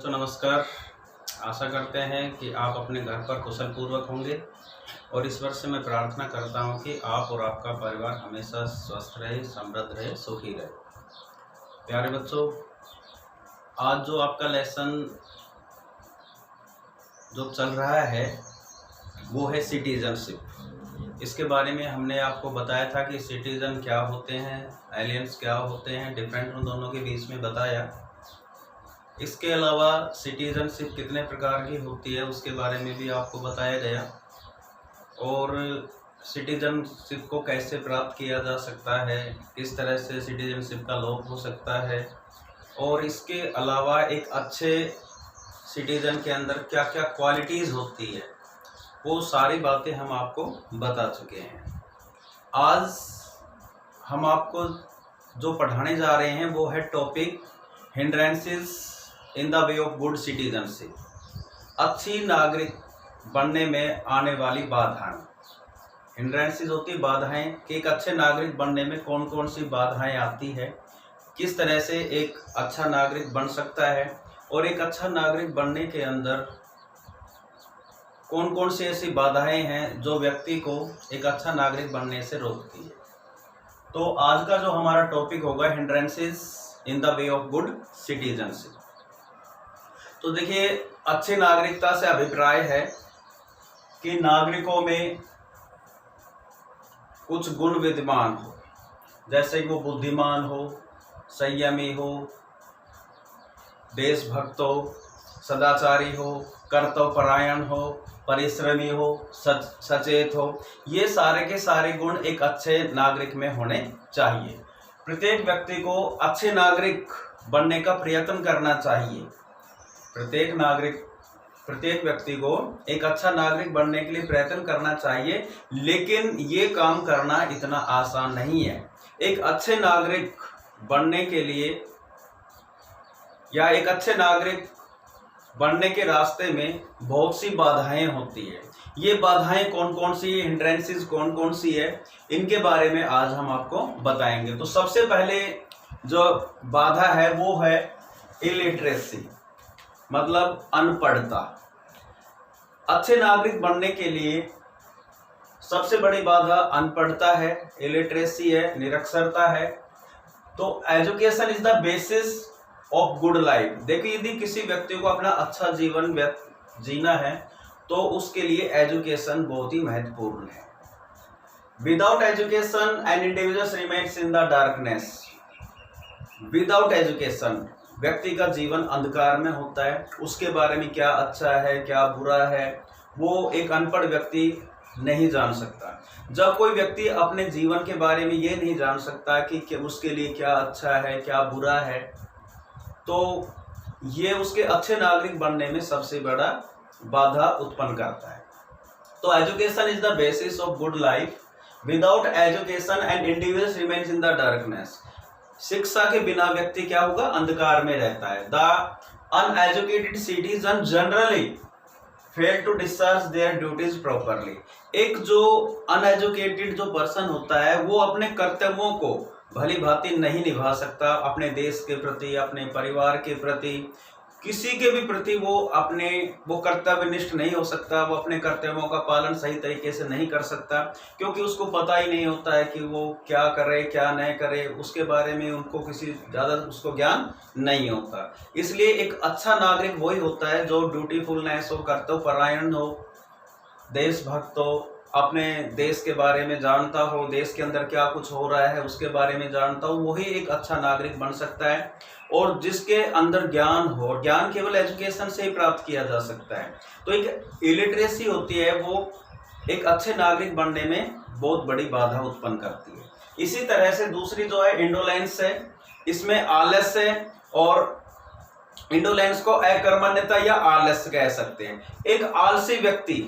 बच्चों नमस्कार। आशा करते हैं कि आप अपने घर पर कुशल पूर्वक होंगे और ईश्वर से मैं प्रार्थना करता हूं कि आप और आपका परिवार हमेशा स्वस्थ रहे, समृद्ध रहे, सुखी रहे। प्यारे बच्चों, आज जो आपका लेसन जो चल रहा है वो है सिटीजनशिप। इसके बारे में हमने आपको बताया था कि सिटीजन क्या होते हैं, एलियंस क्या होते हैं, डिफरेंट उन दोनों के बीच में बताया। इसके अलावा सिटीजनशिप कितने प्रकार की होती है उसके बारे में भी आपको बताया गया और सिटीजनशिप को कैसे प्राप्त किया जा सकता है, किस तरह से सिटीजनशिप का लोप हो सकता है और इसके अलावा एक अच्छे सिटीजन के अंदर क्या क्या क्वालिटीज़ होती है, वो सारी बातें हम आपको बता चुके हैं। आज हम आपको जो पढ़ाने जा रहे हैं वो है topic hindrances in the way of good citizenship. अच्छी नागरिक बनने में आने वाली बाधाएं। हिंड्रेंसेस होती बाधाएं कि एक अच्छे नागरिक बनने में कौन कौन सी बाधाएं आती है, किस तरह से एक अच्छा नागरिक बन सकता है और एक अच्छा नागरिक बनने के अंदर कौन कौन सी ऐसी बाधाएं हैं जो व्यक्ति को एक अच्छा नागरिक बनने से रोकती है। तो आज का जो हमारा टॉपिक होगा hindrances in the way of good citizenship. तो देखिए, अच्छी नागरिकता से अभिप्राय है कि नागरिकों में कुछ गुण विद्यमान हो, जैसे कि वो बुद्धिमान हो, संयमी हो, देशभक्त हो, सदाचारी हो, कर्तव्यपरायण हो, परिश्रमी हो, सचेत हो। ये सारे के सारे गुण एक अच्छे नागरिक में होने चाहिए। प्रत्येक व्यक्ति को अच्छे नागरिक बनने का प्रयत्न करना चाहिए। प्रत्येक व्यक्ति को एक अच्छा नागरिक बनने के लिए प्रयत्न करना चाहिए, लेकिन ये काम करना इतना आसान नहीं है। एक अच्छे नागरिक बनने के लिए या एक अच्छे नागरिक बनने के रास्ते में बहुत सी बाधाएं होती है। ये बाधाएं कौन कौन सी, हिंड्रेंसेस कौन कौन सी है, इनके बारे में आज हम आपको बताएंगे। तो सबसे पहले जो बाधा है वो है इलिटरेसी, मतलब अनपढ़ता। अच्छे नागरिक बनने के लिए सबसे बड़ी बाधा अनपढ़ता है, इलिटरेसी है, निरक्षरता है। तो education is the basis of good life. देखिए, यदि किसी व्यक्ति को अपना अच्छा जीवन जीना है तो उसके लिए एजुकेशन बहुत ही महत्वपूर्ण है। Without education an individual remains in the darkness. Without education व्यक्ति का जीवन अंधकार में होता है। उसके बारे में क्या अच्छा है, क्या बुरा है, वो एक अनपढ़ व्यक्ति नहीं जान सकता। जब कोई व्यक्ति अपने जीवन के बारे में ये नहीं जान सकता कि उसके लिए क्या अच्छा है, क्या बुरा है, तो ये उसके अच्छे नागरिक बनने में सबसे बड़ा बाधा उत्पन्न करता है। तो education is the basis of good life. Without education and individual remains in the darkness. शिक्षा के बिना व्यक्ति क्या होगा, अंधकार में रहता है। The uneducated citizen generally fail to discharge their duties properly. एक जो अनएजुकेटेड जो पर्सन होता है वो अपने कर्तव्यों को भली भांति नहीं निभा सकता। अपने देश के प्रति, अपने परिवार के प्रति, किसी के भी प्रति वो कर्तव्यनिष्ठ नहीं हो सकता। वो अपने कर्तव्यों का पालन सही तरीके से नहीं कर सकता, क्योंकि उसको पता ही नहीं होता है कि वो क्या करे, क्या नहीं करे। उसके बारे में उनको किसी ज़्यादा उसको ज्ञान नहीं होता। इसलिए एक अच्छा नागरिक वही होता है जो ड्यूटीफुलनेस हो, कर्तव्यपरायण हो, देशभक्त हो, अपने देश के बारे में जानता हो, देश के अंदर क्या कुछ हो रहा है उसके बारे में जानता हो, वही एक अच्छा नागरिक बन सकता है। और जिसके अंदर ज्ञान हो, और ज्ञान केवल एजुकेशन से ही प्राप्त किया जा सकता है। तो एक इलिटरेसी होती है, वो एक अच्छे नागरिक बनने में बहुत बड़ी बाधा उत्पन्न करती है। इसी तरह से दूसरी जो है इंडोलेंस है। इसमें आलस्य है, और इंडोलेंस को अकर्मण्यता या आलस्य कह सकते हैं। एक आलसी व्यक्ति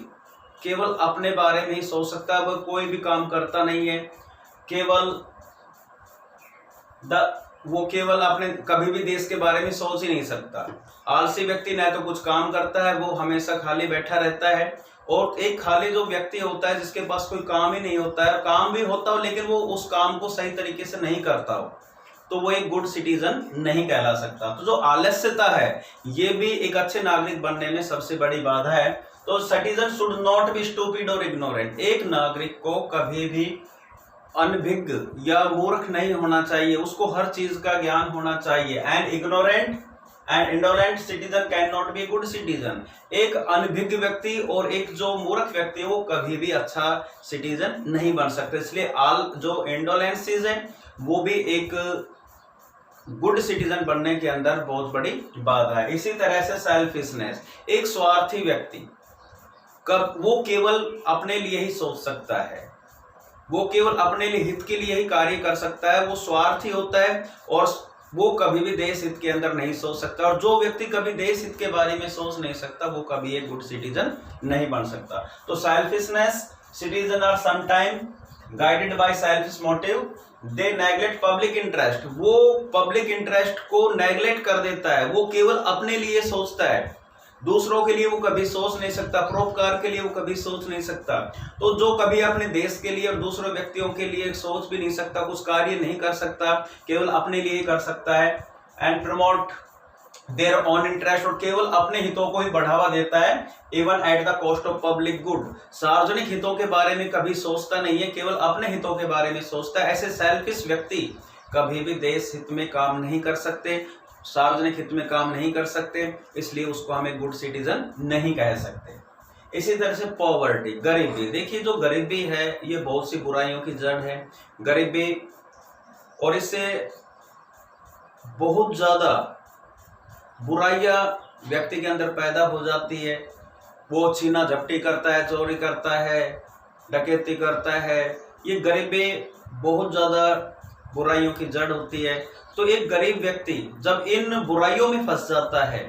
केवल अपने बारे में ही सोच सकता है, वह कोई भी काम करता नहीं है। वो केवल अपने कभी भी देश के बारे में सोच ही नहीं सकता। आलसी व्यक्ति न तो कुछ काम करता है, वो हमेशा खाली बैठा रहता है। और एक खाली जो व्यक्ति होता है जिसके पास कोई काम ही नहीं होता है, काम भी होता हो लेकिन वो उस काम को सही तरीके से नहीं करता हो, तो वो एक गुड सिटीजन नहीं कहला सकता। तो जो आलस्यता है ये भी एक अच्छे नागरिक बनने में सबसे बड़ी बाधा है। तो citizen should not be stupid और इग्नोरेंट। एक नागरिक को कभी भी अनभिज्ञ या मूर्ख नहीं होना चाहिए, उसको हर चीज का ज्ञान होना चाहिए। And ignorant and indolent citizen can not be good citizen. एक अनभिज्ञ व्यक्ति और एक जो मूर्ख व्यक्ति है वो कभी भी अच्छा सिटीजन नहीं बन सकते। इसलिए जो इंडोलेंसीज है वो भी एक गुड सिटीजन बनने के अंदर बहुत बड़ी बाधा है। इसी तरह से सेल्फिशनेस, एक स्वार्थी व्यक्ति कब वो केवल अपने लिए ही सोच सकता है, वो केवल अपने लिए हित के लिए ही कार्य कर सकता है, वो स्वार्थी होता है और वो कभी भी देश हित के अंदर नहीं सोच सकता। और जो व्यक्ति कभी देश हित के बारे में सोच नहीं सकता वो कभी एक गुड सिटीजन नहीं बन सकता। तो selfishness, citizen are sometime guided by selfish motive, they neglect public interest. वो पब्लिक इंटरेस्ट को नेग्लेक्ट कर देता है, वो केवल अपने लिए सोचता है, दूसरों के लिए वो कभी सोच नहीं सकता, परोपकार के लिए वो कभी सोच नहीं सकता। तो जो कभी अपने देश के लिए और दूसरे व्यक्तियों के लिए सोच भी नहीं सकता, कुछ कार्य नहीं कर सकता, केवल अपने लिए कर सकता है। And promote their own interest, और केवल अपने हितों को ही बढ़ावा देता है, even at the cost of public good. सार्वजनिक हितों के बारे में कभी सोचता नहीं है, केवल अपने हितों के बारे में सोचता है। ऐसे सेल्फिश व्यक्ति कभी भी देश हित में काम नहीं कर सकते, सार्वजनिक हित में काम नहीं कर सकते, इसलिए उसको हम एक गुड सिटीजन नहीं कह सकते। इसी तरह से पॉवर्टी, गरीबी। देखिए जो गरीबी है ये बहुत सी बुराइयों की जड़ है, गरीबी, और इससे बहुत ज्यादा बुराइयां व्यक्ति के अंदर पैदा हो जाती है। वो छीना झपटी करता है, चोरी करता है, डकैती करता है। ये गरीबी बहुत ज्यादा बुराइयों की जड़ होती है। तो एक गरीब व्यक्ति जब इन बुराइयों में फंस जाता है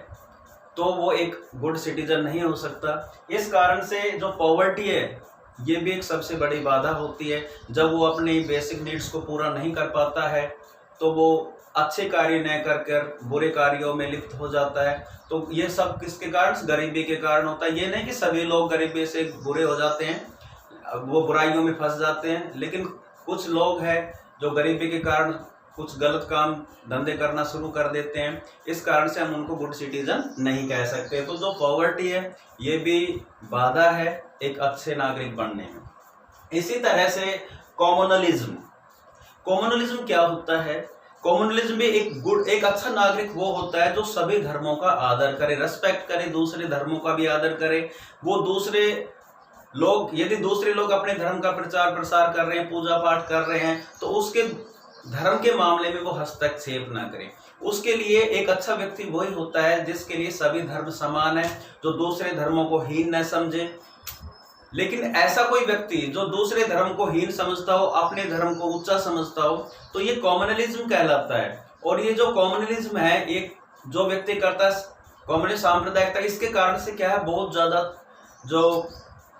तो वो एक गुड सिटीजन नहीं हो सकता। इस कारण से जो पॉवर्टी है ये भी एक सबसे बड़ी बाधा होती है। जब वो अपनी बेसिक नीड्स को पूरा नहीं कर पाता है तो वो अच्छे कार्य न कर कर बुरे कार्यों में लिप्त हो जाता है। तो ये सब किसके कारण? गरीबी के कारण होता है। ये नहीं कि सभी लोग गरीबी से बुरे हो जाते हैं, वो बुराइयों में फंस जाते हैं, लेकिन कुछ लोग हैं जो गरीबी के कारण कुछ गलत काम धंधे करना शुरू कर देते हैं। इस कारण से हम उनको गुड सिटीजन नहीं कह सकते। तो जो पॉवर्टी है ये भी बाधा है एक अच्छे नागरिक बनने में। इसी तरह से कॉम्युनलिज्म। कॉम्युनलिज्म क्या होता है? कॉम्युनलिज्म में एक अच्छा नागरिक वो होता है जो सभी धर्मों का आदर करे, रेस्पेक्ट करे, दूसरे धर्मों का भी आदर करे। वो दूसरे लोग, यदि दूसरे लोग अपने धर्म का प्रचार प्रसार कर रहे हैं, पूजा पाठ कर रहे हैं, तो उसके धर्म के मामले में वो हस्तक्षेप ना करे। उसके लिए एक अच्छा व्यक्ति वही होता है जिसके लिए सभी धर्म समान है, जो दूसरे धर्मों को हीन न समझे। लेकिन ऐसा कोई व्यक्ति जो दूसरे धर्म को हीन समझता हो, अपने धर्म को ऊंचा समझता हो, तो ये कॉम्युनलिज्म कहलाता है। और ये जो कॉम्युनलिज्म है, एक जो व्यक्ति करता है कॉम्युनिस्ट सांप्रदायिकता, इसके कारण से क्या है, बहुत ज्यादा जो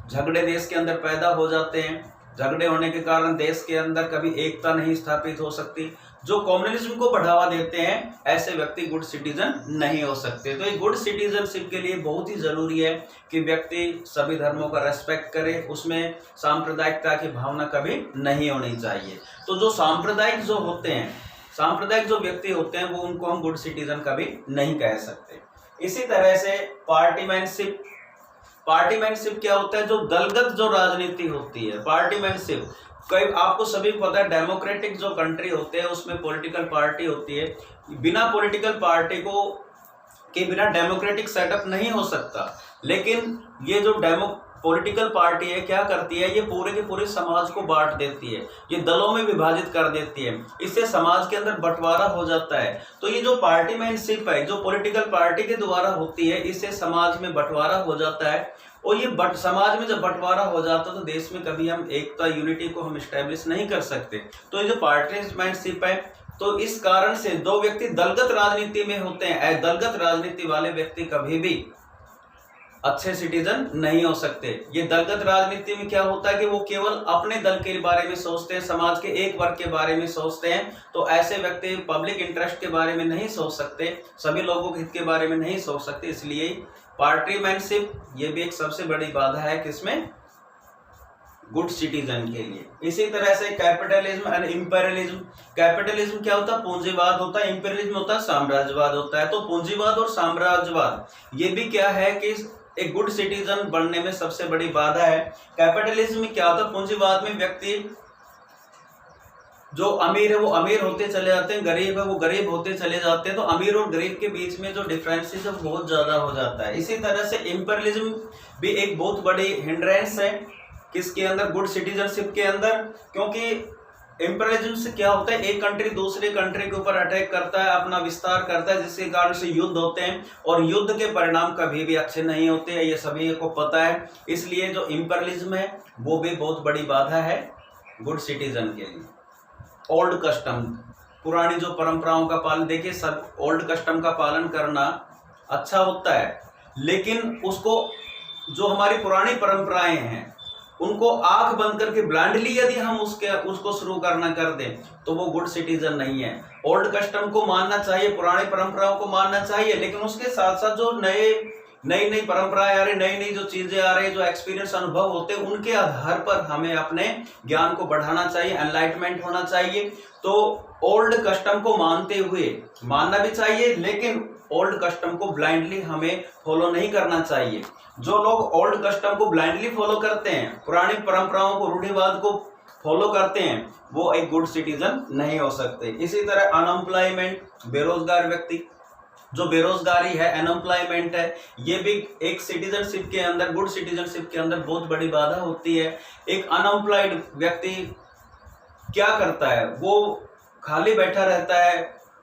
झगड़े देश के अंदर पैदा हो जाते हैं। झगड़े होने के कारण देश के अंदर कभी एकता नहीं स्थापित हो सकती। जो कम्युनलिज्म को बढ़ावा देते हैं ऐसे व्यक्ति गुड सिटीजन नहीं हो सकते। तो ये गुड सिटीजनशिप के लिए बहुत ही जरूरी है कि व्यक्ति सभी धर्मों का रेस्पेक्ट करे, उसमें सांप्रदायिकता की भावना कभी नहीं होनी चाहिए। तो जो सांप्रदायिक जो होते हैं, सांप्रदायिक जो व्यक्ति होते हैं, वो उनको हम गुड सिटीजन कभी नहीं कह सकते। इसी तरह से पार्टीमैनशिप। पार्टीमैनशिप क्या होता है? जो दलगत जो राजनीति होती है, पार्टीमैनशिप। कई आपको सभी पता है, डेमोक्रेटिक जो कंट्री होते हैं उसमें पॉलिटिकल पार्टी होती है। बिना पॉलिटिकल पार्टी के बिना डेमोक्रेटिक सेटअप नहीं हो सकता। लेकिन ये जो पॉलिटिकल पार्टी है क्या करती है, ये पूरे के पूरे समाज को बांट देती है, ये दलों में विभाजित कर देती है, इससे समाज के अंदर बंटवारा हो जाता है। तो ये जो पार्टीमैनशिप है, जो पॉलिटिकल पार्टी के द्वारा होती है, इससे समाज में बंटवारा हो जाता है। और ये समाज में जब बंटवारा हो जाता है तो देश में कभी हम एकता, यूनिटी को हम स्टैब्लिश नहीं कर सकते। तो ये जो पार्टीमैनशिप है, तो इस कारण से दो व्यक्ति दलगत राजनीति में होते हैं, दलगत राजनीति वाले व्यक्ति कभी भी अच्छे सिटीजन नहीं हो सकते। ये दलगत राजनीति में क्या होता है कि वो केवल अपने दल के बारे में सोचते हैं, समाज के एक वर्ग के बारे में सोचते हैं। तो ऐसे व्यक्ति पब्लिक इंटरेस्ट के बारे में नहीं सोच सकते, सभी लोगों के हित के बारे में नहीं सोच सकते। इसलिए पार्टीमैनशिप ये भी एक सबसे बड़ी बाधा है किसमें? गुड सिटीजन के लिए। इसी तरह से कैपिटलिज्म एंड इंपेरियलिज्म। कैपिटलिज्म क्या होता है? पूंजीवाद होता है। इंपेरियलिज्म होता है साम्राज्यवाद होता है। तो पूंजीवाद और साम्राज्यवाद ये भी क्या है कि एक गुड सिटीजन बनने में सबसे बड़ी बाधा है। कैपिटलिज्म में क्या होता है? पूंजीवाद में व्यक्ति जो अमीर है वो अमीर होते चले जाते हैं, गरीब है वो गरीब होते चले जाते हैं। तो अमीर और गरीब के बीच में जो डिफरेंसेस है बहुत ज्यादा हो जाता है। इसी तरह से इंपेरियलिज्म भी एक बहुत बड़ी हिंड्रेंस है किसके अंदर? गुड सिटीजनशिप के अंदर। क्योंकि इंपेरियलिज्म से क्या होता है? एक कंट्री दूसरे कंट्री के ऊपर अटैक करता है, अपना विस्तार करता है, जिसके कारण से युद्ध होते हैं और युद्ध के परिणाम कभी भी अच्छे नहीं होते हैं, ये सभी को पता है। इसलिए जो इंपेरियलिज्म है वो भी बहुत बड़ी बाधा है गुड सिटीजन के लिए। ओल्ड कस्टम, पुरानी जो परंपराओं का पालन, देखिए सब ओल्ड कस्टम का पालन करना अच्छा होता है, लेकिन उसको जो हमारी पुरानी परंपराएं हैं उनको आंख बंद करके ब्लाइंडली यदि हम उसको शुरू करना कर दें तो वो गुड सिटीजन नहीं है। ओल्ड कस्टम को मानना चाहिए, पुरानी परंपराओं को मानना चाहिए, लेकिन उसके साथ साथ जो नई नई परंपराएं आ रही, नई नई जो चीजें आ रही, जो एक्सपीरियंस अनुभव होते हैं, उनके आधार पर हमें अपने ज्ञान को बढ़ाना चाहिए, एनलाइटमेंट होना चाहिए। तो ओल्ड कस्टम को मानते हुए मानना भी चाहिए, लेकिन ओल्ड कस्टम को ब्लाइंडली हमें फॉलो नहीं करना चाहिए। जो लोग ओल्ड कस्टम को ब्लाइंडली फॉलो करते हैं, पुरानी परंपराओं को, रूढ़िवाद को फॉलो करते हैं, वो एक गुड सिटीजन नहीं हो सकते। इसी तरह अनएम्प्लॉयमेंट, बेरोजगार व्यक्ति, जो बेरोजगारी है, अनएम्प्लॉयमेंट है, ये भी एक सिटीजनशिप के अंदर, गुड सिटीजनशिप के अंदर बहुत बड़ी बाधा होती है। एक अनएम्प्लॉयड व्यक्ति क्या करता है? वो खाली बैठा रहता है,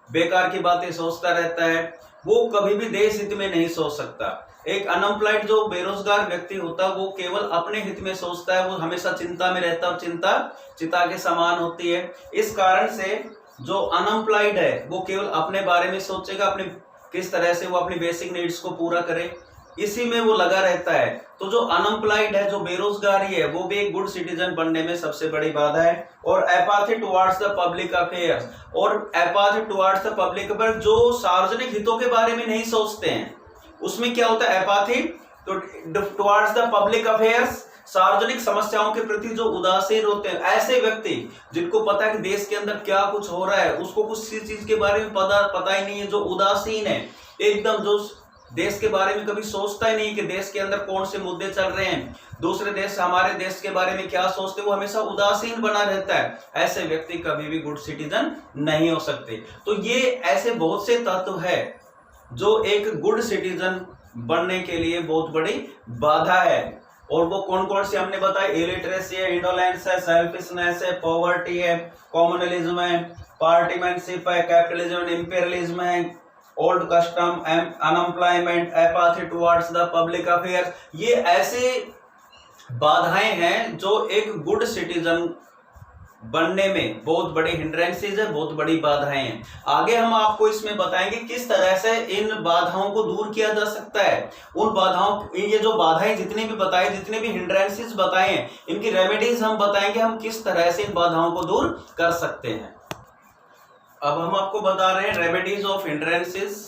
बेकार की बातें सोचता रहता है, वो कभी भी देश हित में नहीं सोच सकता। एक अनएम्प्लॉयड जो बेरोजगार व्यक्ति होता है वो केवल अपने हित में सोचता है, वो हमेशा चिंता में रहता है और चिंता चिता के समान होती है। इस कारण से जो अनएम्प्लॉयड है वो केवल अपने बारे में सोचेगा, अपने किस तरह से वो अपनी बेसिक नीड्स को पूरा करे, इसी में वो लगा रहता है। तो जो अनएम्प्लॉयड है, जो बेरोजगारी है, वो भी एक गुड सिटीजन बनने में सबसे बड़ी बाधा है। और एपाथी टुवर्ड्स द पब्लिक अफेयर्स, और एपाथी टुवर्ड्स द पब्लिक अफेयर, जो सार्वजनिक हितों के बारे में नहीं सोचते हैं, उसमें क्या होता है? एपाथी टुवर्ड्स द पब्लिक अफेयर्स, सार्वजनिक समस्याओं के प्रति जो उदासीन होते हैं, ऐसे व्यक्ति जिनको पता है कि देश के अंदर क्या कुछ हो रहा है, उसको कुछ चीज के बारे में पता ही नहीं है, जो उदासीन है एकदम, जो देश के बारे में कभी सोचता ही नहीं कि देश के अंदर कौन से मुद्दे चल रहे हैं, दूसरे देश हमारे देश के बारे में क्या सोचते, वो हमेशा उदासीन बना रहता है, ऐसे व्यक्ति कभी भी गुड सिटीजन नहीं हो सकते। तो ये ऐसे बहुत से तत्व है जो एक गुड सिटीजन बनने के लिए बहुत बड़ी बाधा है। और वो कौन कौन से हमने बताया? इलिटरेसी है, इंडोलेंस है, सेल्फिशनेस है, पॉवर्टी है, कॉम्युनलिज्म है, पार्टीमैनशिप है, कैपिटलिज्म, इंपेरियलिज्म है, old custom, unemployment, apathy towards the public affairs. ये ऐसे बाधाएं हैं जो एक गुड सिटीजन बनने में बहुत बड़ी हिंड्रेंसेस है, बहुत बड़ी बाधाएं हैं। आगे हम आपको इसमें बताएंगे किस तरह से इन बाधाओं को दूर किया जा सकता है। उन बाधाओं, ये जो बाधाएं जितनी भी बताए, जितने भी हिंड्रेंसेस बताए हैं, इनकी रेमेडीज हम बताएंगे, हम किस तरह से इन बाधाओं को दूर कर सकते हैं। अब हम आपको बता रहे हैं रेमेडीज ऑफ हिंड्रेंसेस।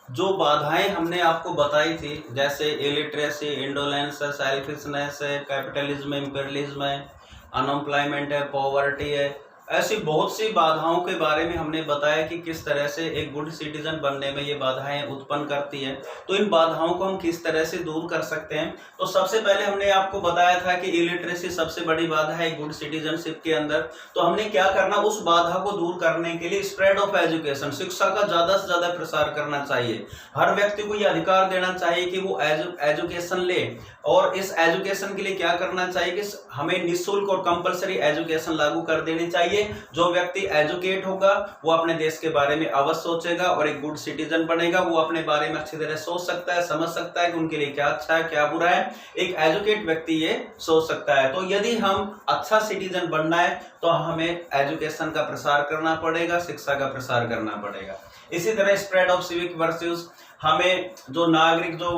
जो बाधाएं हमने आपको बताई थी, जैसे इलिटरेसी, इंडोलेंस है, सेल्फिशनेस है, कैपिटलिज्म, इंपेरियलिज्म है, अनएम्प्लॉयमेंट है, पॉवर्टी है, ऐसी बहुत सी बाधाओं के बारे में हमने बताया कि किस तरह से एक गुड सिटीजन बनने में ये बाधाएं उत्पन्न करती हैं। तो इन बाधाओं को हम किस तरह से दूर कर सकते हैं? तो सबसे पहले हमने आपको बताया था कि इलिटरेसी सबसे बड़ी बाधा है गुड सिटीजनशिप के अंदर। तो हमने क्या करना, उस बाधा को दूर करने के लिए स्प्रेड ऑफ एजुकेशन, शिक्षा का ज्यादा से ज्यादा प्रसार करना चाहिए। हर व्यक्ति को यह अधिकार देना चाहिए कि वो एजुकेशन ले, और इस एजुकेशन के लिए क्या करना चाहिए कि हमें निःशुल्क और कंपलसरी एजुकेशन लागू कर देनी चाहिए। जो व्यक्ति एजुकेट होगा वो अपने देश के बारे में अवश्य सोचेगा और एक गुड सिटीजन बनेगा। वो अपने बारे में अच्छी तरह सोच सकता है, समझ सकता है कि उनके लिए क्या अच्छा है, क्या बुरा है। एक एजुकेट व्यक्ति ये सोच सकता है। तो यदि हम अच्छा सिटीजन बनना है तो हमें एजुकेशन का प्रसार करना पड़ेगा, शिक्षा का प्रसार करना पड़ेगा। इसी तरह स्प्रेड ऑफ सिविक वर्च्यूज, हमें जो नागरिक जो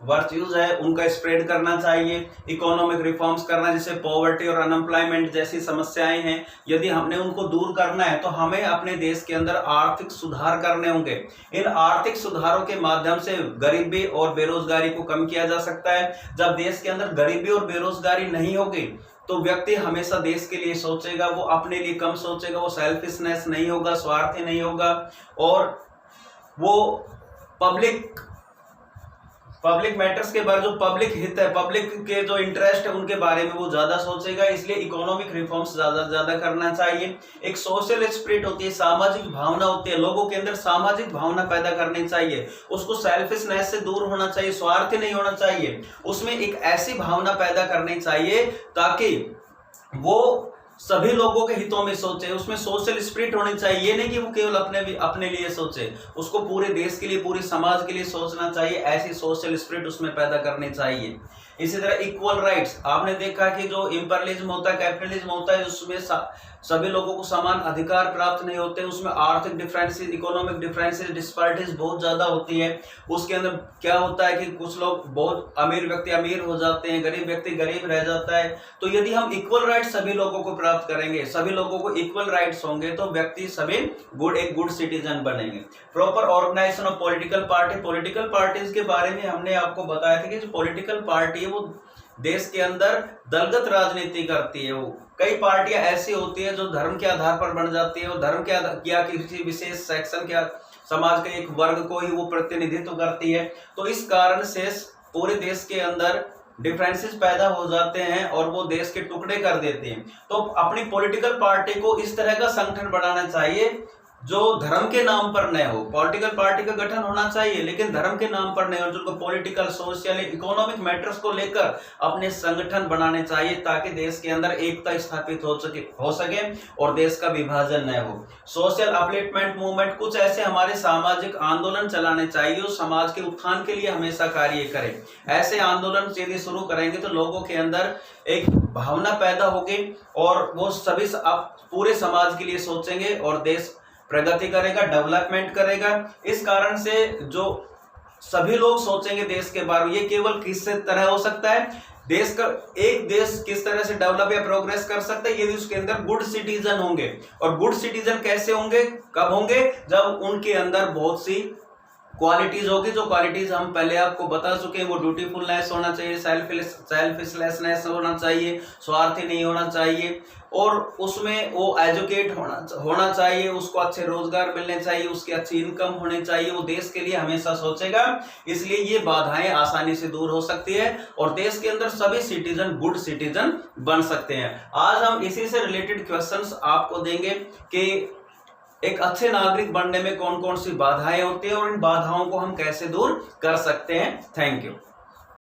वर्च्यूज है उनका स्प्रेड करना चाहिए, इकोनॉमिक रिफॉर्म्स करना, जैसे पॉवर्टी और अनएम्प्लॉयमेंट जैसी समस्याएं हैं, यदि हमने उनको दूर करना है तो हमें अपने देश के अंदर आर्थिक सुधार करने होंगे। इन आर्थिक सुधारों के माध्यम से गरीबी और बेरोजगारी को कम किया जा सकता है। जब देश के अंदर गरीबी और बेरोजगारी नहीं होगी तो व्यक्ति हमेशा देश के लिए सोचेगा, वो अपने लिए कम सोचेगा, वो सेल्फिशनेस नहीं होगा, स्वार्थी नहीं होगा, और वो पब्लिक मैटर्स के बारे, जो पब्लिक हित है, पब्लिक के जो इंटरेस्ट है उनके बारे में वो ज्यादा सोचेगा। इसलिए इकोनॉमिक रिफॉर्म्स ज्यादा करना चाहिए। एक सोशल स्पिरिट होती है, सामाजिक भावना होती है, लोगों के अंदर सामाजिक भावना पैदा करनी चाहिए। उसको सेल्फिशनेस से दूर होना चाहिए, स्वार्थी नहीं होना चाहिए, उसमें एक ऐसी भावना पैदा करनी चाहिए ताकि वो सभी लोगों के हितों में सोचे। उसमें सोशल स्पिरिट होनी चाहिए, ये नहीं कि वो केवल अपने लिए सोचे, उसको पूरे देश के लिए, पूरे समाज के लिए सोचना चाहिए। ऐसी सोशल स्पिरिट उसमें पैदा करनी चाहिए। इसी तरह इक्वल राइट्स, आपने देखा कि जो इंपीरियलिज्म होता है, कैपिटलिज्म होता है, उसमें सभी लोगों को समान अधिकार प्राप्त नहीं होते, उसमें आर्थिक डिफरेंसेस, इकोनॉमिक डिफरेंसेस, डिस्पैरिटीज बहुत ज्यादा होती है। उसके अंदर क्या होता है कि कुछ लोग, बहुत अमीर व्यक्ति अमीर हो जाते हैं, गरीब व्यक्ति गरीब रह जाता है। तो यदि हम इक्वल राइट्स सभी लोगों को प्राप्त करेंगे, सभी लोगों को इक्वल राइट्स होंगे, तो व्यक्ति सभी एक गुड सिटीजन बनेंगे। Proper organisation of political party, political parties के बारे में हमने आपको बताया था कि जो पॉलिटिकल पार्टी है वो देश के अंदर दलगत राजनीति करती है। वो कई पार्टियां ऐसी होती है जो धर्म के आधार पर बन जाती है, वो धर्म के या किसी विशेष सेक्शन के, समाज के एक वर्ग को ही वो प्रतिनिधित्व करती है। तो इस कारण से पूरे देश के अंदर डिफरेंसेस पैदा हो जाते हैं और वो देश के टुकड़े कर देते हैं। तो अपनी पॉलिटिकल पार्टी को इस तरह का संगठन बनाना चाहिए जो धर्म के नाम पर न हो। पॉलिटिकल पार्टी का गठन होना चाहिए लेकिन धर्म के नाम पर नहीं हो, जो पॉलिटिकल, सोशल, इकोनॉमिक मैटर्स को लेकर अपने संगठन बनाने चाहिए ताकि देश के अंदर एकता स्थापित हो सके और देश का विभाजन न हो। सोशल अपलिफ्टमेंट मूवमेंट, कुछ ऐसे हमारे सामाजिक आंदोलन चलाने चाहिए जो समाज के उत्थान के लिए हमेशा कार्य करें। ऐसे आंदोलन यदि शुरू करेंगे तो लोगों के अंदर एक भावना पैदा होगी और वो सभी पूरे समाज के लिए सोचेंगे और देश प्रगति करेगा, डेवलपमेंट करेगा। इस कारण से जो सभी लोग सोचेंगे देश के बारे में, ये केवल किस तरह हो सकता है, देश का एक देश किस तरह से डेवलप या प्रोग्रेस कर सकता है यदि उसके अंदर गुड सिटीजन होंगे। और गुड सिटीजन कैसे होंगे, कब होंगे, जब उनके अंदर बहुत सी क्वालिटीज होगी, जो क्वालिटीज हम पहले आपको बता चुके हैं। वो ड्यूटीफुलनेस होना चाहिए, सेल्फिशनेस होना चाहिए, स्वार्थी नहीं होना चाहिए, और उसमें वो एजुकेट होना चाहिए, उसको अच्छे रोजगार मिलने चाहिए, उसकी अच्छी इनकम होनी चाहिए, वो देश के लिए हमेशा सोचेगा। इसलिए ये बाधाएं आसानी से दूर हो सकती है और देश के अंदर सभी सिटीजन गुड सिटीजन बन सकते हैं। आज हम इसी से रिलेटेड क्वेश्चंस आपको देंगे कि एक अच्छे नागरिक बनने में कौन कौन सी बाधाएं होती है और इन बाधाओं को हम कैसे दूर कर सकते हैं। Thank you.